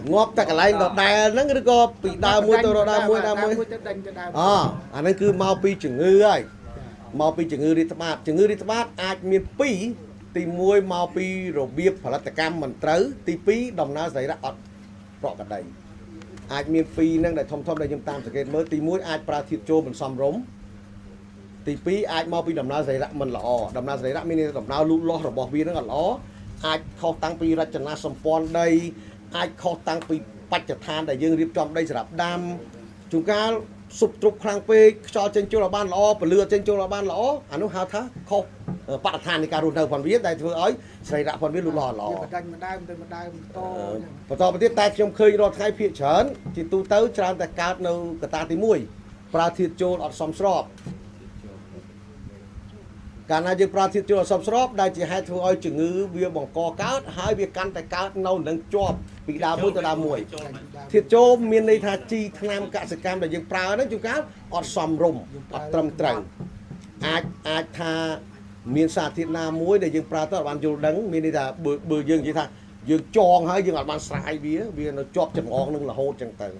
ngọt ta cả lại đọt đài nó cứ có bị đau mũi tôi đau mũi anh ấy cứ mau pi chừng ngư ấy mau pi chừng ngư đi tập bát ai miền pi tìm muối mau pi rồi biếp phải là cam mình tới tí pi đồng na giấy đã ọt rõ cả đây ai miền pi năng để thông đây chúng ta sẽ mới tí muối ai pra thịt trâu mình xăm rống tí pi ai mau pi đồng na giấy đã mình lọ đồng na giấy đã mình đồng na lũ lo rồi bỏ viên nó còn ló ai không tăng pi ra chân na sầm pon đây ai không tăng pi bạch chặt than để dương riệp trong đây sẽ đạp đam chúng ta sụp trục khang pe cho trên chỗ là ban lõ và lừa trên chỗ là ban lõ anh nó hao thá không bạn than thì cả rồi đầu phần viết đây thôi ấy xảy ra phần viết lù lò lò và to tiết tay trong khơi rồi thay phiền chớn thì tu tới cho anh ta cao nâu cả ta tí mũi pra thịt trâu ở sòng sọp cả này chỉ pra thịt trâu ở sòng sọp đây chỉ hai thôi ấy chừng ngư bia bằng co cáo hai bia căn tại cáo nâu nâng cho bị đào mũi tới đào mũi thịt trâu miền này thà chi tham cả sự cam để dừng pra nó chúng cá ở sòng rùm ở trầm trần ai tha miền xa thịt na muối để dừng pra tới bàn dù đắng miền này là bừa dừng vậy thà dừng tròn hay dừng ở bàn sai bía nó chọp chừng ngonนึงlà hô chẳng từ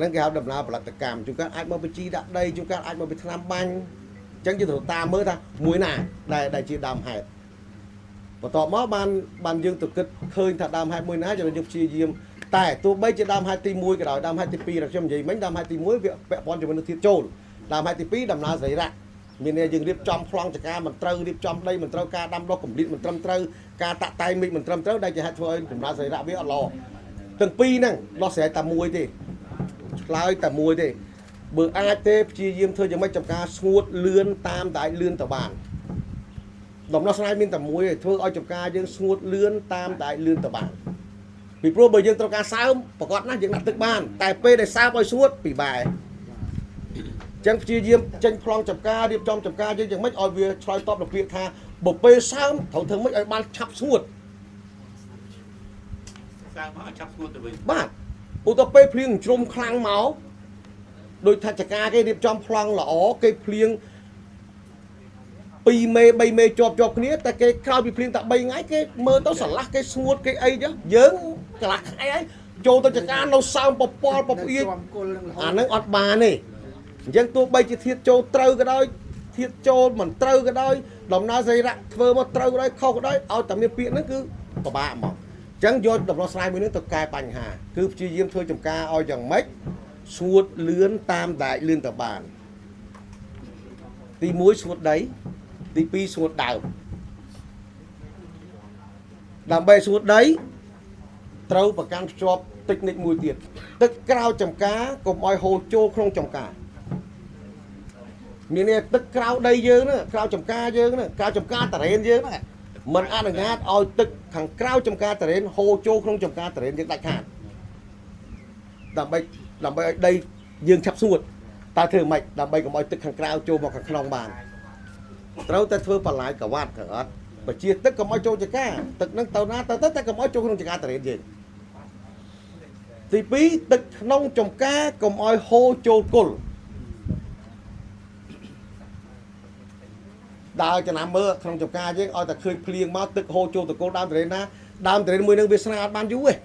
nên cái áo đầm na là cam chúng cá ai mà bị chi đặt đây chúng cá ai mà bị tham banh chẳng chỉ thổ ta mới ta muối nà đây chỉ đàm hẹp và tỏ mó ban dương thực kích khơi thật đàm hai muối ná cho nên giúp chi diêm tại tôi bây giờ đàm hai tí muối cái đó đàm hai tí pi là xem gì mấy đàm hai tí muối vẽ con cho mình thịt trâu đàm hai tí pi đàm na giấy ra mình này dừng điệp trong phong cho ca mình trâu điệp trong đây mình trâu ca đâm đó cũng điệp mình trâm trâu ca tạ tay mình trâm trâu đây chỉ hai thôi đàm na giấy ra biết lò từng pi nè nó sẽ tầm muối thì lại tầm muối thì bữa ai tê chi diêm thôi cho mấy trăm ca suốt lươn tam đại lươn tờ bàn đồng nó sai min tầm muối thôi oi trăm ca dương suốt lươn tam đại lươn tờ bàn vì pro bởi dương tờ ca sao và còn nó dương đặt tức bàn tại p để sao oi suốt bị bài chẳng chi diêm tranh phong trăm ca điệp trong trăm ca dương mấy oi việc try top được việc tha bộ p sao thầu thường mấy oi ban chập suốt bạn ô tô p phliêng trôm khang máu đôi thật cả cái điệp trong phong là ó cái phliêng pi mê bay mê chọp kia ta cái cao bị phliêng ta bay ngay cái mơ tao sẵn lắc cái suốt cái ấy chứ dớn cái lạc cái ấy cho tao chả nó sao bọc yên nó ọt bà này dân tôi bay chỉ thiết châu trâu cái đó thiết châu mình trâu cái đó đồng na dây rạng vơ mà trâu cái đó không cái đó ao tầm miền biển nó cứ có bà mà chẳng do đồng nó sai với nước tập cài bành hà cứ chi diêm thôi chồng ca ao chẳng mấy suốt lươn tam đại lươn tập bản tí muối suốt đấy tí pi suốt đào làm bè suốt đấy trâu và can chop tích nịch mùi tiệt tức cao chồng cá cùng oi hồ chô không chồng cá miền này tức cao đây dơ nữa cao chồng cá dơ nữa cao chồng cá tả lên dơ nữa mình ăn được ngát oi tức thằng cao chồng cá tả lên hồ chô không chồng cá tả lên những đại hạt làm bè đây dương chập suốt ta thường mạch làm bè của mọi tức thằng cao chô vào thằng khong bàn trâu ta thưa phần lại cả vạt cả ớt và chia tất cả mọi chỗ cho cá tức nâng tàu ná tất cả mọi chỗ không cho cá tả lên gì thì bí tức nông trồng cá cùng oi hô chô cồn đào cho nằm mơ không trồng cá chứ oi ta khơi phliêng máu tức hô chô từ cô đam tới na đam tới 10 năm Việt Nam ban du ấy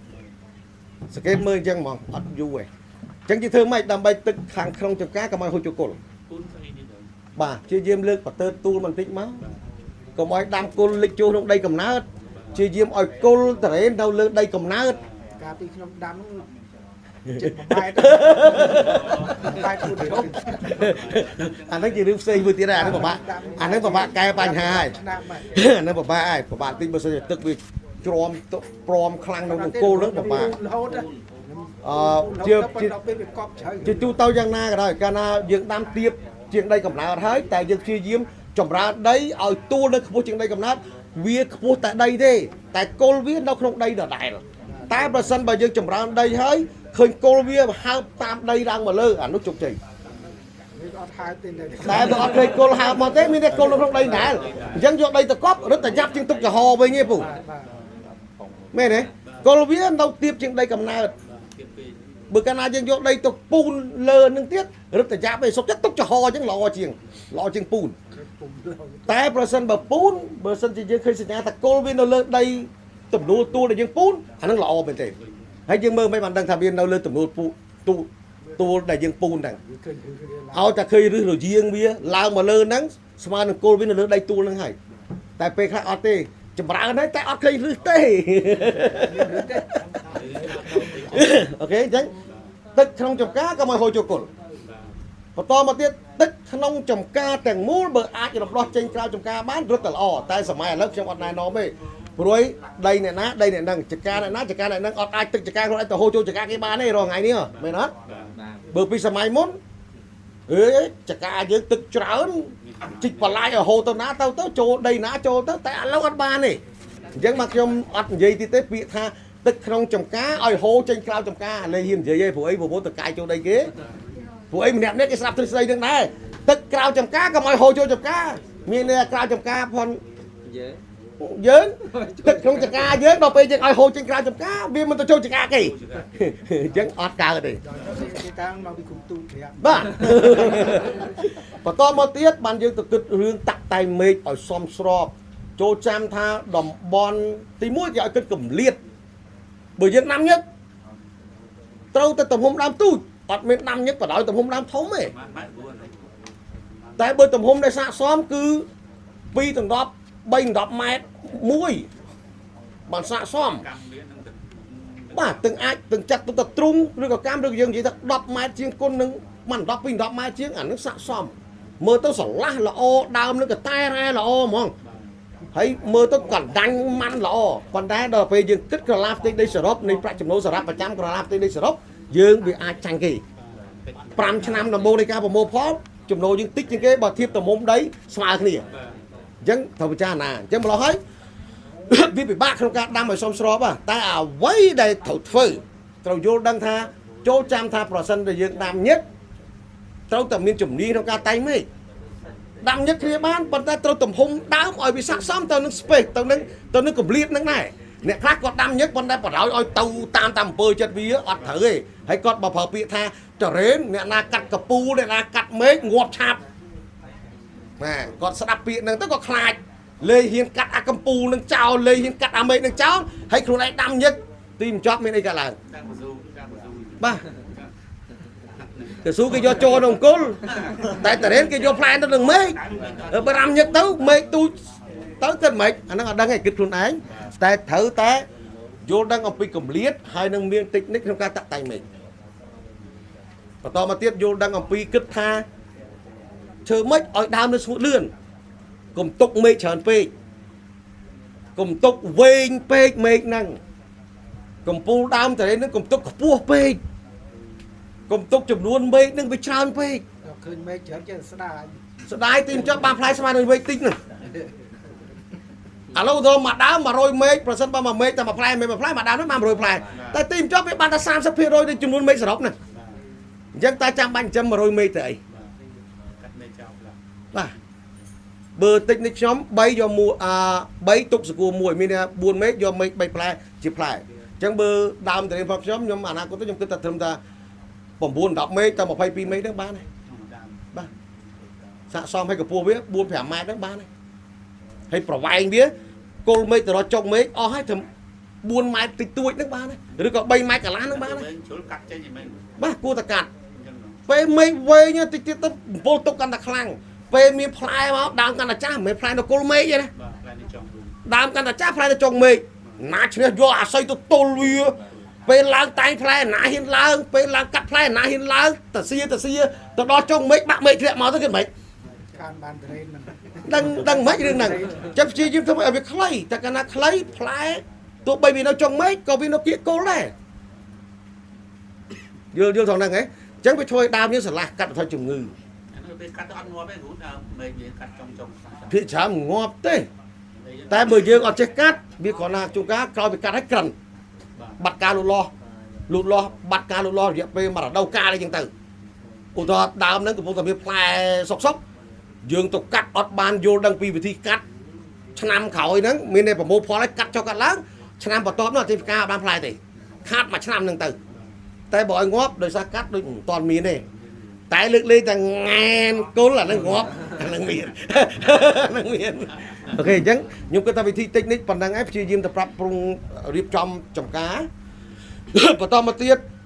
skate mơ chân mong ắt du ấy chẳng chỉ thương mày đam bay tức hàng không trồng cá cùng oi hô chô cồn bà chia diêm lương và tơ tu mình tích máu cùng oi đam cồn lịch chô trong đây cầm ná chia diêm oi cồn tới đâu lương đây cầm ná cá tí không đám anh nói gì đừng xây vừa tiền ra đấy bà anh nói bà cài bánh hai anh nói bà ai bà bạn tin bao giờ tức vì prom khăn đâu cô lớn bà chưa tu tao giang na rồi cana dựng đam tiếp chuyện đây cầm lá thấy tại dựng chia diêm trồng ra đấy ở tu nó không chuyện đây cầm nát việc vô tại đây thế tại cô viết đâu không đây là đại rồi ta bà sân bà dương trồng ra đây hơi khơi cô viết hai tam đây đang mà lơ nó chụp chỉ tại bà khơi cô hà mà thế mình cô nó không đây nè dân vô đây ta cóp rất là giáp chân tục cả hò với nghe phụ mẹ này cô viết đâu tiếp chuyện đây cầm na bữa cana dân vô đây tục pun lơ nâng tiết rất là giáp về số chất tục cho hò chứ lò chiêng pun តែប្រសិនបើពូនបើសិនជាយើងឃើញសញ្ញាថាគល់វានៅលើដីទំនួលទួលដែលយើងពូនអានឹងល្អមែនទេហើយយើងមើលមិនបានដឹងថាវានៅលើទំនួលទួលដែលយើងពូនហ្នឹងឲ្យតែឃើញរឹសរយាងវាឡើងមកលើហ្នឹងស្មើនឹងគល់វានៅលើដីទួលហ្នឹងហើយតែពេលខ្លះអត់ទេចម្រើនហើយតែអត់ឃើញរឹសទេអូខេអញ្ចឹងទឹកក្នុងចំការក៏មកហូរចូលគល់បន្តមកទៀតទឹកក្នុងចំការទាំងមូលបើអាចរំដោះចេញក្រៅចំការបានរឹតតែល្អតែសម័យឥឡូវខ្ញុំអត់ណែនាំទេព្រួយដីអ្នកណាដីអ្នកហ្នឹងចការអ្នកណាចការអ្នកហ្នឹងអត់អាចទឹកចការខ្លួនឯងទៅហូរចូលចការគេបានទេរងថ្ងៃនេះមែនអត់បើពីសម័យមុនអេចការយើងទឹកច្រើនជីកបន្លាយឲ្យហូរទៅណាទៅចូលដីណាចូលទៅតែឥឡូវអត់បានទេអញ្ចឹងមកខ្ញុំអត់និយាយទៀតទេពាក្យថាទឹកក្នុងចំការឲ្យហូរចេញក្រៅចំការលេហ៊ាននិយាយទេព្រោះអីព្រោះទៅកាយចូលដីគេព្រោះអីម្នាក់នេះគេស្ដាប់ទ្រឹស្ដីនឹងដែរទឹកក្រៅចំការក៏មកហូរចូលចំការមានតែក្រៅចំការផងយើងទឹកក្នុងចការយើងដល់ពេលយើងឲ្យហូរចេញក្រៅចំការវាមិនទៅចូលចការគេអញ្ចឹងអត់កើតទេគេតាំងមកពីគុំទូប្រាប់បាទបន្តមកទៀតបានយើងទៅគិតរឿងតាក់តែងមេឃឲ្យសមស្របចូលចាំថាតំបន់ទី1គេឲ្យគិតកម្លៀតបើយើងដាំញឹកត្រូវទៅទំហំដើមទូចអត់មានដាំញឹកបដ ாய் ទំហំដើមធំទេតែបើទំហំដែលស័ក្តិសមគឺ2ដល់10 3-10 ម៉ែត្រមួយបានស័ក្តិសមបាទទាំងអាចទាំងចាត់ទៅទ្រុងឬក៏កាំឬក៏យើងនិយាយថា10 ម៉ែត្រជាងគុណនឹងមិន10 2-10 ម៉ែត្រជាងអានឹងស័ក្តិសមមើលទៅស្រឡះល្អដើមនឹងក៏តែរ៉ែល្អហ្មងហើយមើលទៅកណ្ដាញ់ម៉ាន់ល្អប៉ុន្តែដល់ពេលយើងគិតក្រឡាផ្ទៃដីសរុបនៃប្រាក់ចំណូលសារៈប្រចាំក្រឡាផ្ទៃដីសរុបយើងវាអាចចាញ់គេ5ឆ្នាំដំបូងនៃការប្រមូលផលចំណូលយើងតិចជាងគេបើធៀបទៅមុំដីស្មើគ្នាអញ្ចឹងត្រូវពិចារណាអញ្ចឹងម្ល៉េះហើយវាពិបាកក្នុងការដាំឲ្យសមស្របតែអ្វីដែលត្រូវធ្វើត្រូវយល់ដឹងថាចូលចាំថាប្រសិនដែលយើងដាំញឹកត្រូវតែមានជំនាញក្នុងការតែងមេឃដាំញឹកគ្នាបានប៉ុន្តែត្រូវទំហំដើមឲ្យវាស័ក្តិសមទៅនឹង space ទៅនឹងកម្រិតនឹងដែរអ្នកខ្លះគាត់ដាំញឹកប៉ុន្តែបដ ாய் ឲ្យទៅតាមអំពើចិត្តវាអត់ត្រូវទេហើយគាត់បើប្រើពាក្យថាតរេនអ្នកណាកាត់កពូអ្នកណាកាត់មេឃងាប់ឆាប់បាទគាត់ស្ដាប់ពាក្យហ្នឹងទៅគាត់ខ្លាចលេហ៊ានកាត់អាកំពូលនឹងចោលលេហ៊ានកាត់អាមេឃនឹងចោលហើយខ្លួនឯងដាំញឹកទីមិនចប់មានអីកើតឡើងបាទកស៊ូគេយកចូលក្នុងអង្គុលតែតរេនគេយកផ្លែទៅនឹងមេឃបើដាំញឹកទៅមេឃទូចទៅគិតមិនអាហ្នឹងអត់ដឹងទេគិតខ្លួនឯងតែត្រូវតែយល់ដឹងអំពីកម្រិតហើយនឹងមានតិចនិចក្នុងការតាក់តែងមេឃបន្តមកទៀតយល់ដឹងអំពីគិតថាធ្វើម៉េចឲ្យដើមនៅស្ងួតលឿនកុំទុកមេឃច្រើនពេកកុំទុកវែងពេកមេឃហ្នឹងកំពូលដើមតរេនហ្នឹងកុំទុកខ្ពស់ពេកកុំទុកចំនួនមេឃហ្នឹងវាច្រើនពេកឃើញមេឃច្រើនចេះស្ដាយទីចុះបានផ្លែស្មើនឹងមេឃតិចហ្នឹងឥឡូវទៅមកដើម100មេឃប្រសិនបើមួយមេឃតែមួយផ្លែមួយផ្លែមកដើមនោះបាន100ផ្លែតែទីចុះវាបានតែ 30% នៃចំនួនមេឃសរុបណាអញ្ចឹងតែចាំបាច់ចិញ្ចឹម100មេឃទៅអីបាទបើតិចនេះខ្ញុំ3យកមួយ3ទុកសកួរ1មាន4មេឃយកមេឃ3ផ្លែជាផ្លែអញ្ចឹងបើដើមតរៀនផងខ្ញុំអនាគតទៅខ្ញុំគិតថាត្រឹមថា9 10មេឃតែ22មេឃហ្នឹងបានហើយបាទស័ក្តិសមឲ្យកម្ពស់វា4 5ម៉ែត្រហ្នឹងបានហើយហើយប្រវែងវាគល់មេឃទៅរកចុកមេឃអស់ហើយត្រឹម4ម៉ែត្រតិចតួចហ្នឹងបានហើយឬក៏3ម៉ែត្រកន្លះហ្នឹងបានហើយជ្រុលកាត់ចេញហ្នឹងបាទគួរតែកាត់ពេលមេឃវែងតិចទៀតទៅបំពុលទុកកាន់តែខ្លាំងពេលមានផ្លែមកដើមកាន់តែចាស់មិនមែនផ្លែនៅគល់មេឃទេណាដើមកាន់តែចាស់ផ្លែទៅចុងមេឃណាឈ្នះយកអាស័យទៅទល់វាពេលឡើងតែងផ្លែណាហ៊ានឡើងពេលឡើងកាត់ផ្លែណាហ៊ានឡើងតសៀទៅដល់ចុងមេឃបាក់មេឃធ្លាក់មកទៅគេមិនខានបានត្រេនមិនដឹងមិនរឿងហ្នឹងចាំព្យាយាមធ្វើឲ្យវាខ្លីតែកាលណាខ្លីផ្លែទោះបីវានៅចុងមេឃក៏វានៅគៀកគល់ដែរយល់ថងហ្នឹងហ៎អញ្ចឹងវាជួយដើមយើងស្រឡះកាត់បន្ថយជំងឺពេលកាត់ទៅអត់ងាប់ទេគ្រូថាមេឃវាកាត់ចុងភាគច្រើនងាប់ទេតែបើយើងអត់ចេះកាត់វាគ្រាន់តែជួនកាលក្រោយវាកាត់ឲ្យក្រិនបាត់ការលូតលាស់បាត់ការលូតលាស់រយៈពេលមួយរដូវកាលអីចឹងទៅឧទាហរណ៍ដើមហ្នឹងកំពុងតែមានផ្លែសុកយើងទៅកាត់អត់បានយល់ដឹងពីវិធីកាត់ឆ្នាំក្រោយហ្នឹងមានតែប្រមូលផលឲ្យកាត់ចុះកាត់ឡើងឆ្នាំបន្ទាប់នោះអត់ទេផ្កាអត់បានផ្លែទេខាត់មួយឆ្នាំហ្នឹងទៅតែបើឲ្យងាប់ដោយសារកាត់ដូចមិនទាន់មានទេតែលើកលែងតែងែនគល់អាហ្នឹងងាប់ នឹងមាននឹងមានអូខេអញ្ចឹងខ្ញុំគិតថាវិធីតិចនេះប៉ុណ្ណឹងហើយព្យាយាមទៅប្រាប់ប្រុងរៀបចំចំការបន្តមកទៀត